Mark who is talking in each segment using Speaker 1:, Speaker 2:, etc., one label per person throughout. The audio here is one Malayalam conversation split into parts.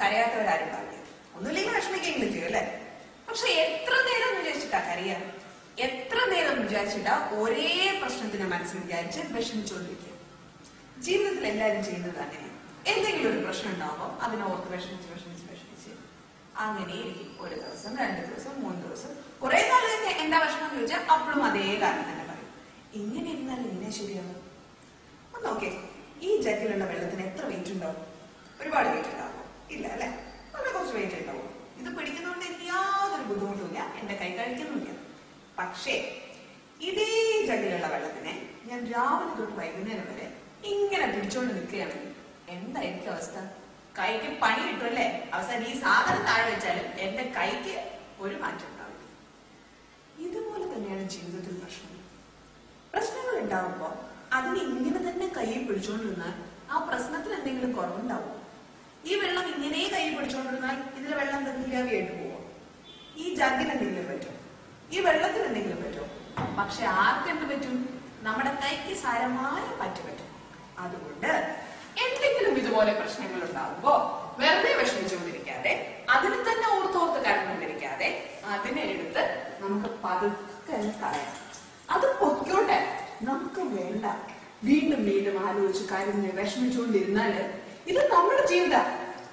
Speaker 1: കരയാത്തവരാരുണ്ടാവില്ല. ഒന്നുമില്ലെങ്കിൽ വിഷമിക്കെങ്കിലും ചെയ്യും അല്ലെ? പക്ഷെ എത്ര നേരം വിചാരിച്ചിട്ടാ കരയാ? എത്ര നേരം വിചാരിച്ചിട്ടാ ഒരേ പ്രശ്നത്തിനെ മനസ്സിൽ വിചാരിച്ച് വിഷമിച്ചുകൊണ്ടിരിക്കുക? ജീവിതത്തിൽ എല്ലാവരും ചെയ്യുന്നത് അങ്ങനെ. എന്തെങ്കിലും ഒരു പ്രശ്നം ഉണ്ടാവുമ്പോൾ അതിനോർത്ത് വിഷമിച്ച് അങ്ങനെ ഇരിക്കും. ഒരു ദിവസം, 2 ദിവസം, 3 ദിവസം, കുറെ നാൾ തന്നെ എന്താ വിഷമം എന്ന് ചോദിച്ചാൽ അപ്പോഴും അതേ കാര്യം തന്നെ പറയും. ഇങ്ങനെ ഇരുന്നാൽ എങ്ങനെ ശരിയാവും? ഒന്ന് നോക്കേ, ഈ ജഗ്ഗിലുള്ള വെള്ളത്തിന് എത്ര വെയിറ്റ് ഉണ്ടാവും? ഒരുപാട് വെയിറ്റ് ഉണ്ടാവും ഇല്ല അല്ലെ? വളരെ കുറച്ച് വെയിറ്റ് ഉണ്ടാവും. ഇത് പിടിക്കുന്നതുകൊണ്ട് എനിക്ക് യാതൊരു ബുദ്ധിമുട്ടുമില്ല, എന്റെ കൈ കഴിക്കുന്നുമില്ല. പക്ഷേ ഇതേ ജഗ്ഗിലുള്ള വെള്ളത്തിനെ ഞാൻ രാവിലെ തൊട്ട് വൈകുന്നേരം വരെ ഇങ്ങനെ പിടിച്ചോണ്ട് നിൽക്കുകയാണെങ്കിൽ എന്തായിരിക്കും അവസ്ഥ? കൈക്ക് പണി കിട്ടുമല്ലേ? അവസാനം ഈ സാധനം താഴെ വെച്ചാലും എന്റെ കൈക്ക് ഒരു മാറ്റം ഉണ്ടാവില്ല. ഇതുപോലെ തന്നെയാണ് ജീവിതത്തിൽ പ്രശ്നങ്ങൾ ഉണ്ടാവുമ്പോ അതിന് ഇങ്ങനെ തന്നെ കൈയിൽ പിടിച്ചോണ്ടിരുന്നാൽ ആ പ്രശ്നത്തിന് എന്തെങ്കിലും കുറവുണ്ടാവും? ഈ വെള്ളം ഇങ്ങനെ കൈ പിടിച്ചോണ്ടിരുന്നാൽ ഇതിലെ വെള്ളം നീരാവിയായിട്ട് പോവോ? ഈ ജഗ്ഗിന് എന്തെങ്കിലും പറ്റും? ഈ വെള്ളത്തിന് എന്തെങ്കിലും പറ്റും? പക്ഷെ ആർക്കെന്ത് പറ്റും? നമ്മുടെ കൈക്ക് സാരമായ പറ്റും. അതുകൊണ്ട് എന്തെങ്കിലും ഇതുപോലെ പ്രശ്നങ്ങൾ ഉണ്ടാവുമ്പോ വെറുതെ വിഷമിച്ചുകൊണ്ടിരിക്കാതെ, അതിന് തന്നെ ഓർത്തോർത്ത് കരഞ്ഞുകൊണ്ടിരിക്കാതെ അതിനെ എടുത്ത് നമുക്ക് പതുക്കെ കളയാം. അത് പൊയ്ക്കോട്ടെ, നമുക്ക് വേണ്ട. വീണ്ടും വീണ്ടും ആലോചിച്ച് കരഞ്ഞ് വിഷമിച്ചുകൊണ്ടിരുന്നാല് ഇത് നമ്മുടെ ജീവിതം.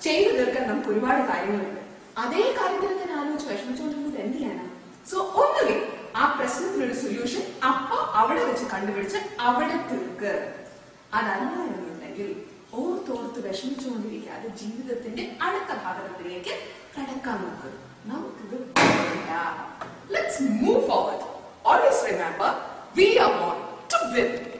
Speaker 1: ചെയ്തു തീർക്കാൻ നമുക്ക് ഒരുപാട് കാര്യങ്ങളുണ്ട്. അതേ കാര്യത്തിൽ തന്നെ ആലോചിച്ച് വിഷമിച്ചുകൊണ്ടിരുന്നത് എന്ത് ചെയ്യാനാ? സോ ഒന്നുകിൽ ആ പ്രശ്നത്തിനൊരു സൊല്യൂഷൻ അപ്പൊ അവിടെ വെച്ച് കണ്ടുപിടിച്ച് അവിടെ തീർക്ക്. അതല്ല എന്നുണ്ടെങ്കിൽ ഓർത്തോർത്ത് വിഷമിച്ചുകൊണ്ടിരിക്കാതെ ജീവിതത്തിന്റെ അടുത്ത ഭാഗത്തിലേക്ക് കടക്കാൻ നോക്കുക. നമുക്കിത് Let's move forward. Always remember, we are born to win.